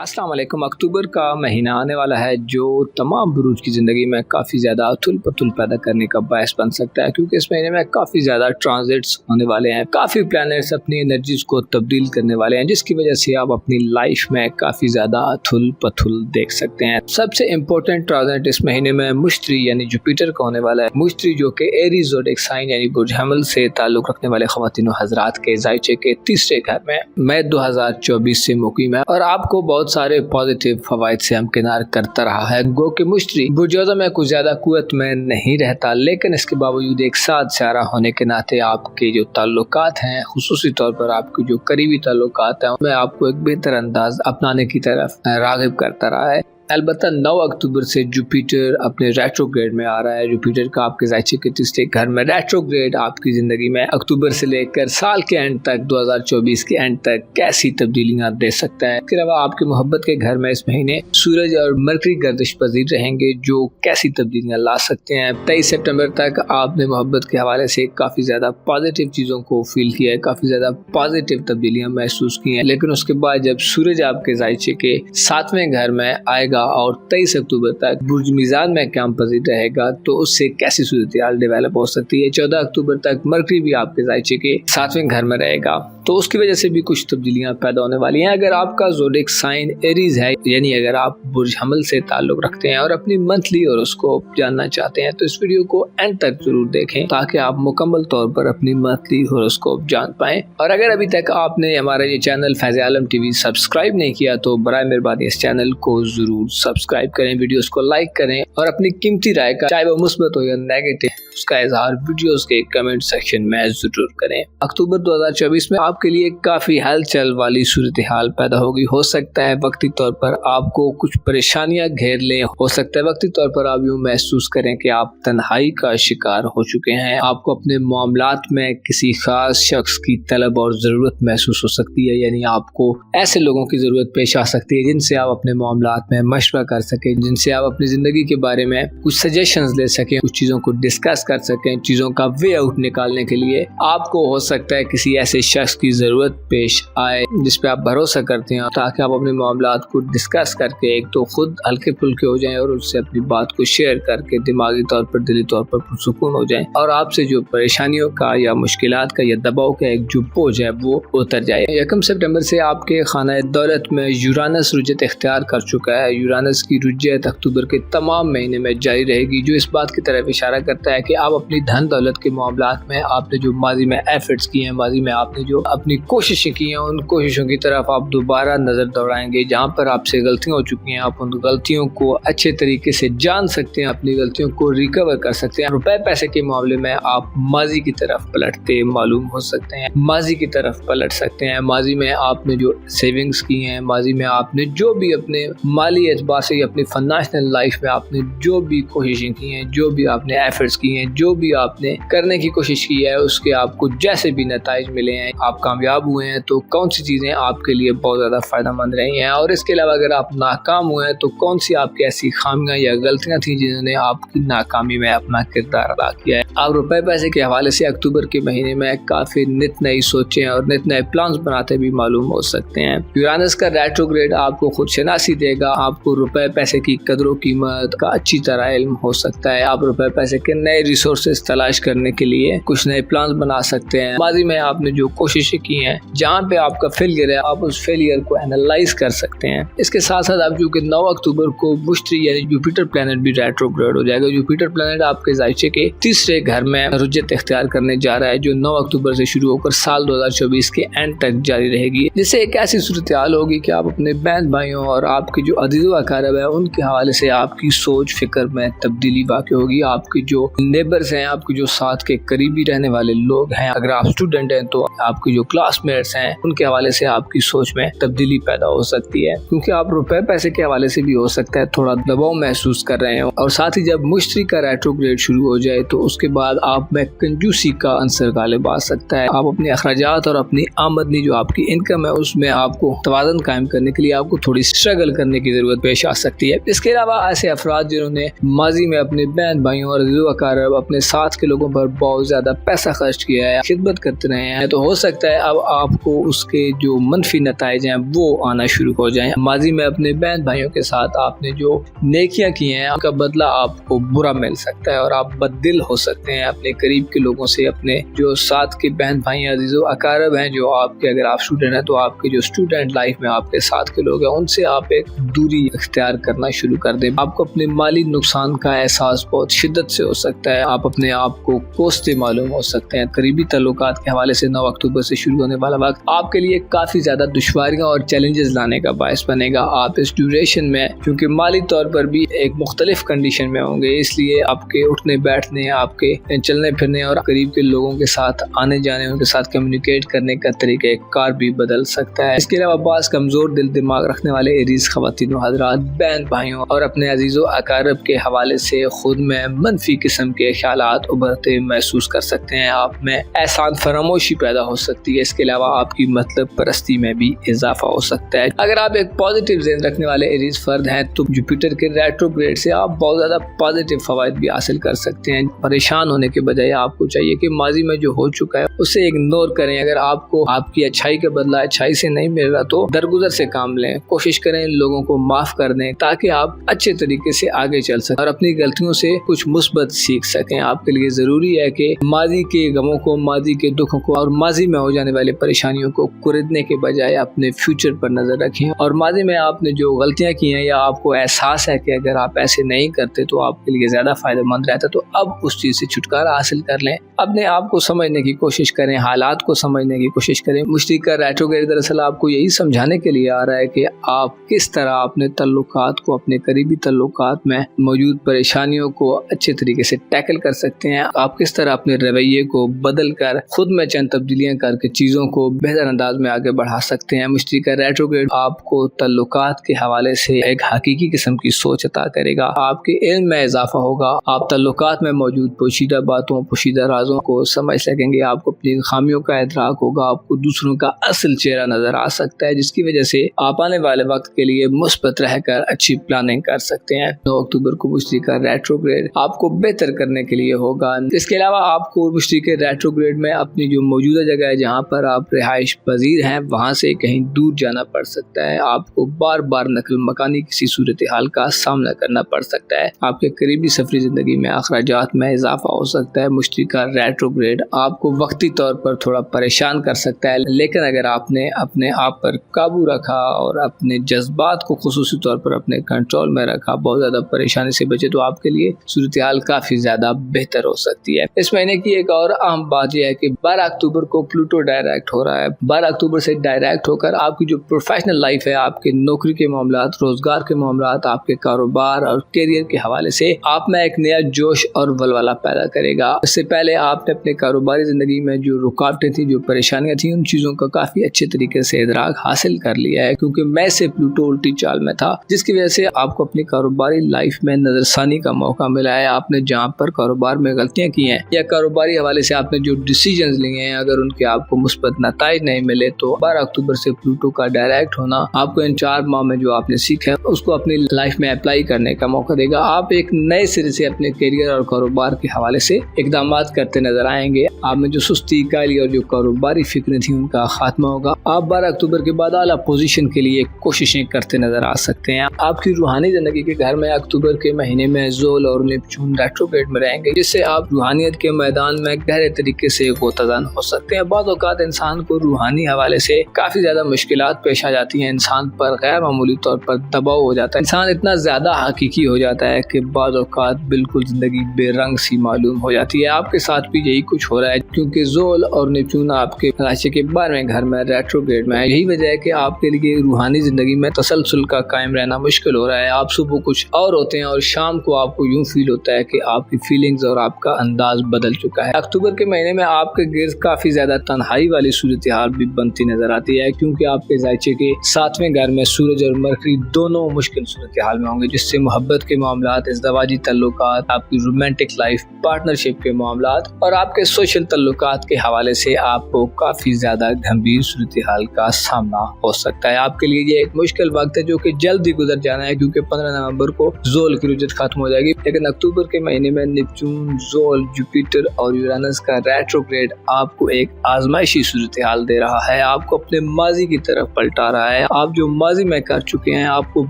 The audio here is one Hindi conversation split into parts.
अस्सलाम वालेकुम। अक्टूबर का महीना आने वाला है जो तमाम बुरूज की ज़िंदगी में काफ़ी ज़्यादा उथल पुथल पैदा करने का बायस बन सकता है, क्योंकि इस महीने में काफ़ी ज़्यादा ट्रांजिट्स होने वाले हैं। काफ़ी प्लैनेट्स अपनी एनर्जीज को तब्दील करने वाले हैं, जिसकी वजह से आप अपनी लाइफ में काफ़ी ज़्यादा उथल पुथल देख सकते हैं। सबसे इम्पोर्टेंट ट्रांजिट इस महीने में मुश्तरी यानी जुपिटर का होने वाला है। मुश्तरी जो कि एरीज ज़ोडिएक साइन यानी बुर्ज हमल से ताल्लुक़ रखने वाले ख़वातीन हज़रात के ज़ायचे के तीसरे घर में मई 2024 से मुक़ीम है और आपको बहुत सारे पॉजिटिव फवाइद से हमकिनार करता रहा है। गो के मुश्तरी बुर्जोज़ा में कुछ ज़्यादा कुव्वत में नहीं रहता, लेकिन इसके बावजूद एक साथ सारा होने के नाते आपके जो ताल्लुकात हैं, खुसूसी तौर पर आपके जो करीबी ताल्लुकात हैं, उनमें आपको एक बेहतर अंदाज अपनाने की तरफ राग़िब करता रहा है। अलबत्ता 9 अक्टूबर से जुपिटर अपने रेट्रोग्रेड में आ रहा है। जुपिटर का आपके ज़ायचे के तीसरे घर में रेट्रोग्रेड आपकी ज़िंदगी में अक्टूबर से लेकर साल के एंड तक 2024 के एंड तक कैसी तब्दीलियां दे सकता है। इसके अलावा आपके मोहब्बत के घर में इस महीने सूरज और मरकरी गर्दिश पजीर रहेंगे, जो कैसी तब्दीलियां ला सकते हैं। 23 सितंबर तक आपने मोहब्बत के हवाले से काफ़ी ज़्यादा पॉजिटिव चीज़ों को फील किया है, काफ़ी ज़्यादा पॉजिटिव तब्दीलियाँ महसूस की हैं, लेकिन उसके बाद जब सूरज आपके ज़ायचे के 7वें घर में आएगा और 23 अक्टूबर तक बुर्ज मीज़ान में क़याम पज़ीर रहेगा, तो उससे कैसी सूरत-ए-हाल डेवलप हो सकती है। 14 अक्टूबर तक मरकरी भी आपके ज़ायचे के 7वें घर में रहेगा, तो उसकी वजह से भी कुछ तब्दीलियां पैदा होने वाली हैं। अगर आपका ज़ोडिएक साइन एरीज है, यानी अगर आप बुर्ज हमल से ताल्लुक़ रखते हैं और अपनी मंथली और उसको जानना चाहते हैं, तो इस वीडियो को एंड तक जरूर देखें ताकि आप मुकम्मल तौर पर अपनी मंथली हॉरोस्कोप जान पाएं। और अगर अभी तक आपने हमारा ये चैनल फैज़ आलम टीवी सब्सक्राइब नहीं किया, तो बराए मेहरबानी इस चैनल को जरूर सब्सक्राइब करें, वीडियोस को लाइक करें और अपनी कीमती राय का, चाहे वो मुस्बत हो या नेगेटिव, उसका इजहार वीडियोस के कमेंट सेक्शन में जरूर करें। अक्टूबर 2024 में आपके लिए काफी हलचल वाली सूरत हाल पैदा होगी। हो सकता है वक्ती तौर पर आपको कुछ परेशानियां घेर लें, हो सकता है वक्ती तौर पर आप यूँ महसूस करें कि आप तन्हाई का शिकार हो चुके हैं। आपको अपने मामलात में किसी खास शख्स की तलब और ज़रूरत महसूस हो सकती है, यानी आपको ऐसे लोगों की ज़रूरत पेश आ सकती है जिनसे आप अपने मामलात में मशवरा कर सकें, जिनसे आप अपनी ज़िंदगी के बारे में कुछ सजेशंस ले सकें, कुछ चीज़ों को डिस्कस कर सकें। चीज़ों का वे आउट निकालने के लिए आपको हो सकता है किसी ऐसे शख्स की ज़रूरत पेश आए जिस पे आप भरोसा करते हैं, ताकि आप अपने मामलात को डिस्कस करके एक तो खुद हल्के फुल्के हो जाएं और उससे अपनी बात को शेयर करके दिमागी तौर पर, दिली तौर पर पुरसुकून हो जाएं और आपसे जो परेशानियों का या मुश्किलात का या दबाव का एक जो बोझ है वो उतर जाए। 1 सितंबर से आपके खाना दौलत में यूरानस रुजत इख्तियार कर चुका है। यूरानस की रुजत अक्टूबर के तमाम महीने में जारी रहेगी, जो इस बात की तरफ इशारा करता है कि आप अपनी धन दौलत के मामलात में आपने जो माजी में एफर्ट्स किए हैं, माजी में आपने जो अपनी कोशिशें की हैं, उन कोशिशों की तरफ आप दोबारा नजर दौड़ाएंगे। जहां पर आपसे गलतियां हो चुकी हैं, आप उन गलतियों को अच्छे तरीके से जान सकते हैं, अपनी गलतियों को रिकवर कर सकते हैं। रुपए पैसे के मामले में आप माजी की तरफ पलटते मालूम हो सकते हैं, माजी की तरफ पलट सकते हैं। माजी में आपने जो सेविंग्स की हैं, माजी में आपने जो भी अपने माली एतबार से अपनी फाइनेंशियल लाइफ में आपने जो भी कोशिशें की हैं, जो भी आपने एफर्ट्स किए हैं, जो भी आपने करने की कोशिश की है, उसके आपको जैसे भी नताइज मिले हैं, आप कामयाब हुए हैं, तो कौन सी चीज़ें आपके लिए बहुत ज़्यादा फ़ायदेमंद रही हैं। और इसके अलावा अगर आप नाकाम हुए हैं, तो कौन सी आपकी ऐसी खामियां या गलतियां थी जिन्होंने आपकी नाकामी में अपना किरदार अदा किया है। आप रुपए पैसे के हवाले से अक्टूबर के महीने में काफ़ी नित नई सोचें और नित नए प्लान्स बनाते भी मालूम हो सकते हैं। यूरानस का रेट्रोग्रेड आपको खुद शनासी देगा, आपको रुपए पैसे की कदरों कीमत का अच्छी तरह इल्म हो सकता है। आप रुपए पैसे के नए रिसोर्सेज तलाश करने के लिए कुछ नए प्लान बना सकते हैं। माजी में आपने जो कोशिशें की हैं, जहाँ पे आपका फेलियर है, आप उस फेलियर को एनालाइज कर सकते हैं। इसके साथ साथ आप जो कि 9 अक्टूबर को मुश्तरी यानी जुपिटर प्लैनेट भी रेट्रोग्रेड हो जाएगा। जुपिटर प्लैनेट आपके ज़ायचे के तीसरे घर में रुजत इख्तियार करने जा रहा है, जो 9 अक्टूबर से शुरू होकर साल 2024 के एंड तक जारी रहेगी, जिससे एक ऐसी सूरत हाल होगी कि आप अपने बहन भाइयों और आपके जो अजीज़ अक़ारिब है, उनके हवाले से आपकी सोच फिक्र में तब्दीली वाक़ई होगी। आपके जो नेबर्स हैं, आपके जो साथ के करीबी रहने वाले लोग हैं, अगर आप स्टूडेंट हैं तो आपके जो क्लासमेट्स हैं, उनके हवाले से आपकी सोच में तब्दीली पैदा हो सकती है, क्योंकि आप रुपए पैसे के हवाले से भी हो सकता है थोड़ा दबाव महसूस कर रहे हो। और साथ ही जब मुश्तरी का रेट्रोग्रेड शुरू हो जाए, तो उसके बाद आप में कंजूसी का अंसर गालिब आ सकता है। आप अपने अखराजात और अपनी आमदनी जो आपकी इनकम है, उसमें आपको तवाज़ुन कायम करने के लिए आपको थोड़ी स्ट्रगल करने की ज़रूरत पेश आ सकती है। इसके अलावा ऐसे अफराद जिन्होंने माजी में अपने बहन भाइयों और अज़ीज़-ओ-अक़ारिब अपने साथ के लोगों पर बहुत ज़्यादा पैसा खर्च किया है, खिदमत करते रहे हैं, तो हो सकता है अब आपको उसके जो मनफी नताइज हैं वो आना शुरू हो जाएं। माजी में अपने बहन भाइयों के साथ आपने जो नेकियां की हैं उनका बदला आपको बुरा मिल सकता है और आप बददिल हो सकते हैं अपने करीब के लोगों से। अपने जो साथ के बहन भाई अज़ीज़-ओ-अक़ारिब हैं जो आपके, अगर आप स्टूडेंट हैं तो आपके जो स्टूडेंट लाइफ में आपके साथ के लोग हैं उनसे आप एक दूरी इख्तियार करना शुरू कर दें। आपको अपने माली नुकसान का एहसास बहुत शिद्दत से हो सकता है, आप अपने आप को कोसते मालूम हो सकते हैं। करीबी ताल्लुकात के हवाले से 9 अक्टूबर से शुरू होने वाला वक्त आपके लिए काफ़ी ज़्यादा दुश्वारियाँ और चैलेंजेस लाने का बायस बनेगा। आप इस ड्यूरेशन में क्योंकि माली तौर पर भी एक मुख्तलिफ कंडीशन में होंगे, इसलिए आपके उठने बैठने, आपके चलने फिरने और करीब के लोगों के साथ आने जाने, उनके साथ कम्युनिकेट करने का तरीका कार भी बदल सकता है। इसके अलावा बास कमज़ोर दिल दिमाग रखने वाले एरीज़ ख़वातीन व हज़रात बहन भाइयों और अपने अज़ीज़-ओ-अक़ारिब के हवाले से खुद में मनफी किस्म के ख्यालात उभरते महसूस कर सकते हैं। आप में एहसान फरामोशी पैदा हो सकती है। इसके अलावा आपकी मतलब परस्ती में भी इजाफा हो सकता है। अगर आप एक पॉजिटिव ज़हन रखने वाले एरीज़ फर्द हैं तो जुपिटर के रेट्रोग्रेड से आप बहुत ज़्यादा पॉजिटिव फ़वाइद भी हासिल कर सकते हैं। परेशान होने के बजाय आपको चाहिए कि माजी में जो हो चुका है उसे इग्नोर करें। अगर आपको आपकी अच्छाई का बदला अच्छाई से नहीं मिल रहा तो दरगुजर से काम लें, कोशिश करें लोगों को माफ़ कर दें ताकि आप अच्छे तरीके से आगे चल सकें और अपनी गलतियों से कुछ मुस्बत सीख सकें। आपके लिए ज़रूरी है कि माजी के गमों को, माजी के दुखों को और माजी में हो जाने वाली परेशानियों को कुरेदने के बजाय अपने फ्यूचर पर नज़र रखें और माजी में आपने जो गलतियाँ की हैं या आपको एहसास है कि अगर आप ऐसे नहीं करते तो आपके लिए ज़्यादा फ़ायदेमंद रहता, तो अब उस चीज़ से छुटकारा हासिल कर लें। अपने आप को समझने की कोशिश करें, हालात को समझने की कोशिश करें। मुश्तरका रेट्रोग्रेड दरअसल आपको यही समझाने के लिए आ रहा है कि आप किस तरह अपने तल्लुकात को, अपने करीबी तल्लुकात में मौजूद परेशानियों को अच्छे तरीके से टैकल कर सकते हैं। आप किस तरह अपने रवैये को बदल कर खुद में चंद तब्दीलियां करके चीज़ों को बेहतर अंदाज में आगे बढ़ा सकते हैं। मुश्तरका रेट्रोग्रेड आपको तल्लुकात के हवाले से एक हकीकी किस्म की सोच अता करेगा, आपके इल्म में इजाफा होगा, आप तल्लुकात में मौजूद पोशीदा बातों, पोशीदा राजों को समझ सकेंगे, आपको अपनी खामियों का इदराक होगा, आपको दूसरों का असल चेहरा नजर आ सकता है, जिसकी वजह से आप आने वाले वक्त के लिए मुस्बत रहकर अच्छी प्लानिंग कर सकते हैं। 9 अक्टूबर को मुश्तरका रेट्रोग्रेड आपको बेहतर करने के लिए होगा। इसके अलावा आपको मुश्तरका रेट्रोग्रेड में अपनी जो मौजूदा जगह है जहाँ पर आप रिहाइश पजीर हैं वहाँ से कहीं दूर जाना पड़ सकता है। आपको बार बार नकल मकानी किसी सूरत हाल का सामना करना पड़ सकता है। आपके करीबी सफरी जिंदगी में अखराजात में इजाफा हो सकता है। मुश्तरका रेट्रोग्रेड आपको वक्ती तौर पर थोड़ा परेशान कर सकता है, लेकिन अगर आपने अपने आप पर काबू रखा और अपने जज्बात को खुसूसी तौर पर अपने कंट्रोल में रखा, बहुत ज़्यादा परेशानी से बचे, तो आपके लिए सूरत हाल काफ़ी ज़्यादा बेहतर हो सकती है। इस महीने की एक और अहम बात यह है कि 12 अक्टूबर को प्लूटो डायरेक्ट हो रहा है। 12 अक्टूबर से डायरेक्ट होकर आपकी जो प्रोफेशनल लाइफ है, आपके नौकरी के मामलात, रोजगार के मामलात, आपके कारोबार और करियर के हवाले से आप में एक नया जोश और वलवला पैदा करेगा। इससे पहले आपने अपने कारोबारी जिंदगी में जो रुकावटें थी, जो परेशानियां थी, उन चीज़ों का काफ़ी अच्छे तरीके से इदराक हासिल कर लिया है, क्योंकि मैं से प्लूटो उल्टी चाल में था, जिसकी वजह से आपको अपनी कारोबारी लाइफ में नजरसानी का मौका मिला है। आपने जहाँ पर कारोबार में गलतियाँ की हैं या कारोबारी हवाले से आपने जो डिसीजंस लिए हैं, अगर उनके आपको मुस्बत नताइज नहीं मिले, तो 12 अक्टूबर से प्लूटो का डायरेक्ट होना आपको इन 4 माह में जो आपने सीखा है उसको अपनी लाइफ में अप्लाई करने का मौका देगा। आप एक नए सिरे से अपने करियर और कारोबार के हवाले से इकदाम करते नजर आएंगे। आप में जो सुस्ती, कायली और जो कारोबारी फिक्रें थी उनका खात्मा होगा। आप 12 अक्टूबर के बाद आला पोजीशन के लिए कोशिशें करते नजर आ सकते हैं। आपकी रूहानी जिंदगी के घर में अक्टूबर के महीने में ज़ोल और नेपच्यून रेट्रोग्रेड में रहेंगे, जिससे आप रूहानियत के मैदान में गहरे तरीके से गोतादान हो सकते हैं। बाद औक़ात इंसान को रूहानी हवाले से काफ़ी ज़्यादा मुश्किलात पेश आ जाती हैं, इंसान पर गैर मामूली तौर पर दबाव हो जाता है, इंसान इतना ज़्यादा हकीकी हो जाता है कि बाद औक़ात बिल्कुल ज़िंदगी बेरंग सी मालूम हो जाती है। आपके साथ भी यही कुछ हो रहा है, क्योंकि ज़ोल और नेपच्यून आपके राशि के 12वें घर में रेट्रोग्रेड में है। यही वजह है कि आपके लिए रूहानी ज़िंदगी में तसलसल का कायम रहना मुश्किल हो रहा है। आप सुबह कुछ और होते हैं और शाम को आपको यूँ फील होता है कि आपकी फीलिंग्स और आपका अंदाज बदल चुका है। अक्टूबर के महीने में आपके गिर्द काफ़ी ज़्यादा तन्हाई वाली सूरत हाल भी बनती नजर आती है, क्योंकि आपके जायचे के 7वें घर में सूरज और मरकरी दोनों मुश्किल सूरत हाल में होंगे, जिससे मोहब्बत के मामलात, इज़्दवाजी तल्लुकात, आपकी रोमांटिक लाइफ, पार्टनरशिप के मामलात और आपके सोशल तल्लुकात के हवाले से आपको काफ़ी ज़्यादा गंभीर सूरत हाल का सामना हो सकता है। आपके लिए ये एक मुश्किल वक्त है जो कि जल्द ही गुजर जाना है, क्योंकि 15 नवंबर को जोल की रुजत खत्म हो जाएगी। लेकिन अक्टूबर के महीने में नेपच्यून, जोल, जुपिटर और यूरेनस का रेट्रोग्रेड आपको एक आजमाइशी सूरत हाल दे रहा है, आपको अपने माजी की तरफ पलटा रहा है। आप जो माजी में कर चुके हैं, आपको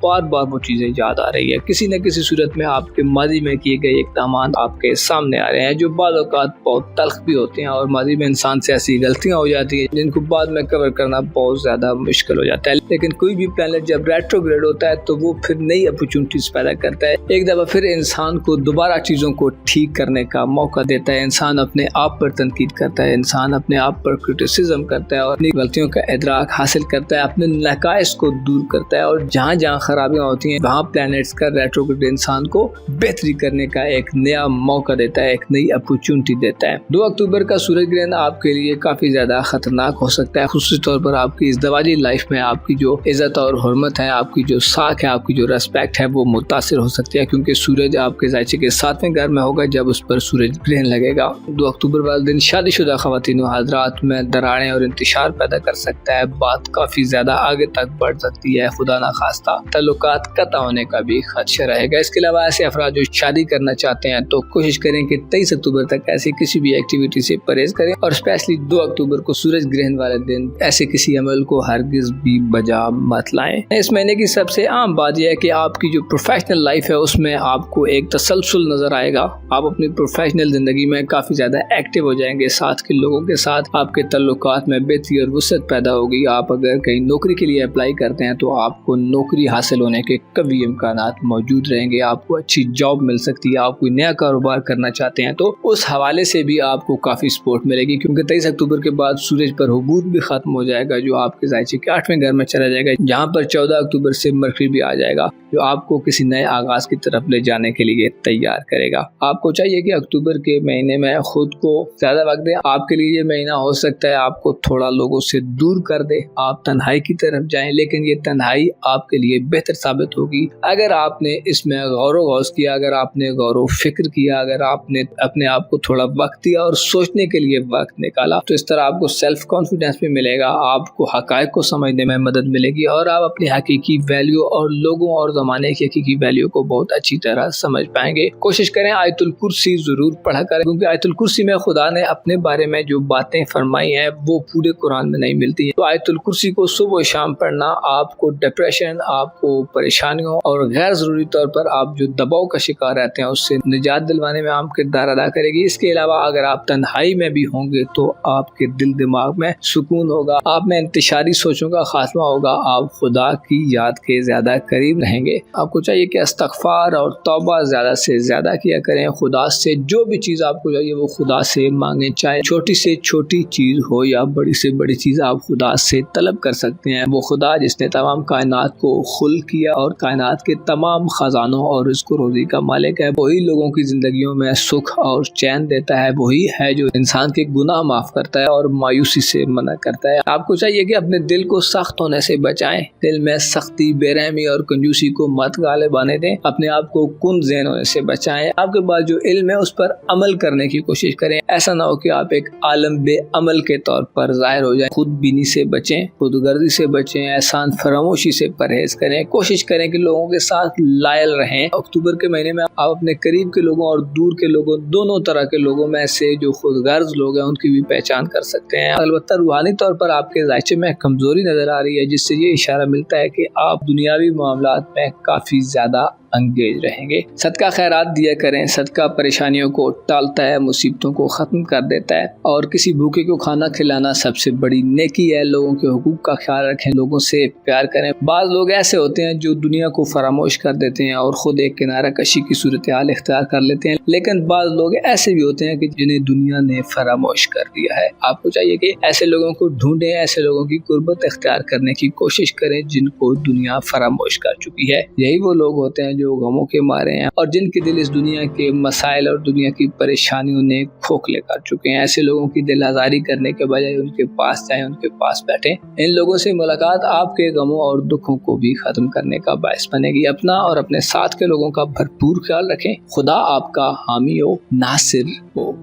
बार बार वो चीजें याद आ रही है। किसी न किसी सूरत में आपके माजी में किए गए इक़दाम आपके सामने आ रहे हैं, जो बाद औक़ात बहुत तल्ख भी होते हैं, और माजी में इंसान से ऐसी गलतियां हो जाती है जिनको बाद में कवर करना बहुत ज्यादा मुश्किल हो जाता है। लेकिन कोई भी प्लैनेट जब रेट्रोग्रेड होता है तो वो फिर नई अपॉर्चुनिटीज पैदा करता है, एक दफा फिर इंसान को दोबारा चीजों को ठीक करने का मौका देता है। इंसान अपने आप पर तनकीद करता है, इंसान अपने आप पर क्रिटिसिज्म करता है और अपनी गलतियों का इदराक हासिल करता है, अपने नकाइस को दूर करता है, और जहाँ जहाँ खराबियां होती हैं वहाँ प्लैनेट्स का रेट्रोग्रेड इंसान को बेहतरी करने का एक नया मौका देता है, एक नई अपॉर्चुनिटी देता है। 2 अक्टूबर का सूरज ग्रहण आपके लिए काफी ज्यादा खतरनाक हो सकता है, खुसूसी तौर पर आपकी इस दवाजी लाइफ में आपकी जो इज्जत और हुर्मत है, आपकी जो साख है, आपकी जो रेस्पेक्ट है, वो मुतासिर हो सकती है, क्योंकि सूरज आपके ज़ायचे के 7वें घर में होगा जब उस पर सूरज ग्रहण लगेगा। 2 अक्टूबर वाले दिन शादीशुदा ख़वातीन व हज़रात में दरारें और इंतशार पैदा कर सकता है, बात काफी ज्यादा आगे तक बढ़ सकती है, खुदा ना खास्ता ताल्लुकात कता होने का भी खदशा रहेगा। इसके अलावा ऐसे अफराद जो शादी करना चाहते हैं तो कोशिश करें कि 23 अक्टूबर तक ऐसी किसी भी एक्टिविटी से परहेज करें, और स्पेशली 2 अक्टूबर को सूरज ग्रहण वाले दिन ऐसे किसी अमल को हरगिज भी बजा मत लाएं। इस महीने की सबसे आम बात यह है कि आपकी जो प्रोफेशनल लाइफ है उसमें आपको एक तसलसल नजर आएगा। आप अपनी प्रोफेशनल जिंदगी में काफी ज्यादा एक्टिव हो जाएंगे, साथ के लोगों के साथ आपके तल्लुकात में बेहतरी और वुसअत पैदा होगी। आप अगर कहीं नौकरी के लिए अप्लाई करते हैं तो आपको नौकरी हासिल होने के कभी इम्कानात मौजूद रहेंगे, आपको अच्छी जॉब मिल सकती है। आप कोई नया कारोबार करना चाहते हैं तो उस हवाले से भी आपको काफी सपोर्ट मिलेगी, क्योंकि 23 अक्टूबर के बाद सूरज पर हुबूत भी खत्म हो जाएगा, जो आपके ज़ायचे के 8वें घर में चला जाएगा, जहाँ पर 14 अक्टूबर से मरकरी भी आ जाएगा, जो आपको किसी नए आगाज की तरफ ले जाने के लिए तैयार करेगा। आपको चाहिए कि अक्टूबर के महीने में खुद को ज्यादा वक्त दें। आपके लिए ये महीना हो सकता है आपको थोड़ा लोगों से दूर कर दे, आप तन्हाई की तरफ जाएं, लेकिन ये तन्हाई आपके लिए बेहतर साबित होगी अगर आपने इसमें गौर गौस किया, अगर आपने गौर फिक्र किया, अगर आपने अपने आप को थोड़ा वक्त दिया और सोचने के लिए वक्त निकाला। तो इस तरह आपको सेल्फ कॉन्फिडेंस भी मिलेगा, आपको हकायक को समझने में मदद मिलेगी, और आप अपनी हकीकी वैल्यू और लोगों और ज़माने की हकीकी वैल्यू को बहुत अच्छी तरह समझ पाएंगे। कोशिश करें आयतुल कुर्सी जरूर पढ़ा करें, क्योंकि आयतुल कुर्सी में खुदा ने अपने बारे में जो बातें फरमाई हैं वो पूरे कुरान में नहीं मिलती है। तो आयतुल कुर्सी को सुबह शाम पढ़ना आपको डिप्रेशन, आपको परेशानियों और गैर जरूरी तौर पर आप जो दबाव का शिकार रहते हैं उससे निजात दिलवाने में आम किरदार अदा करेगी। इसके अलावा अगर आप तन्हाई में भी होंगे तो आपके दिल दिमाग में सुकून होगा, आप में इंतशारी सोचों का खात्मा होगा, आप खुदा की याद के ज्यादा करीब रहेंगे। आपको चाहिए कि इस्तग़फ़ार और तौबा ज्यादा से ज्यादा किया करें, खुदा से जो भी चीज आपको चाहिए वो खुदा से मांगे, चाहे छोटी से छोटी चीज हो या बड़ी से बड़ी चीज आप खुदा से तलब कर सकते हैं। वो खुदा जिसने तमाम कायनात को खुल किया और कायनात के तमाम खजानों और इसको रोजी का मालिक है, वही लोगों की जिंदगियों में सुख और चैन देता है, वही है जो इंसान के गुनाह माफ करता है और मायूसी से मना करता है। आपको चाहिए कि अपने दिल को सख्त होने से बचाएं, दिल में सख्ती, बेरहमी और कंजूसी को मत गालिब आने दें, अपने आप को कुन ज़हन होने से बचाएं। आपके पास जो इल्म है उस पर अमल करने की कोशिश करें, ऐसा ना हो कि आप एक आलम बेअमल के तौर पर जाहिर हो जाए। खुद बीनी से बचें, खुदगर्दी से बचें, एहसान फरामोशी से परहेज करें, कोशिश करें कि लोगों के साथ लायल रहें। अक्टूबर के महीने में आप अपने करीब के लोगों और दूर के लोगों, दोनों तरह के लोगों में से जो खुदगर्ज लोग हैं उनकी भी पहचान कर सकते हैं। अलबत्ता रूहानी तौर पर आपके ज़ायचे में कमजोरी नजर आ रही है, जिससे ये इशारा मिलता है कि आप दुनियावी मामलात में काफी ज्यादा अंगेज रहेंगे। सदका खैरात दिया करें, सदका परेशानियों को टालता है, मुसीबतों को खत्म कर देता है, और किसी भूखे को खाना खिलाना सबसे बड़ी नेकी है। लोगों के हुकूक का ख्याल रखें, लोगों से प्यार करें। बाज़ लोग ऐसे होते हैं जो दुनिया को फरामोश कर देते हैं और खुद एक किनारा कशी की सूरत हाल इख्तियार कर लेते हैं, लेकिन बाज़ लोग ऐसे भी होते हैं कि जिन्हें दुनिया ने फरामोश कर दिया है। आपको चाहिए कि ऐसे लोगों को ढूंढें, ऐसे लोगों की कुर्बत इख्तियार करने की कोशिश करें जिनको दुनिया फरामोश कर चुकी है। यही वो लोग होते हैं जो गमों के मारे हैं और जिनके दिल इस दुनिया के मसाइल और दुनिया की परेशानियों ने खोखले कर चुके हैं। ऐसे लोगों की दिल आजारी करने के बजाय उनके पास जाएं, उनके पास बैठें। इन लोगों से मुलाकात आपके गमों और दुखों को भी खत्म करने का बायस बनेगी। अपना और अपने साथ के लोगों का भरपूर ख्याल रखें। खुदा आपका हामी हो, नासिर हो।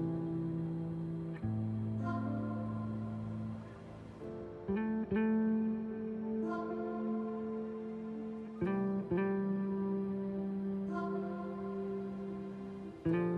है।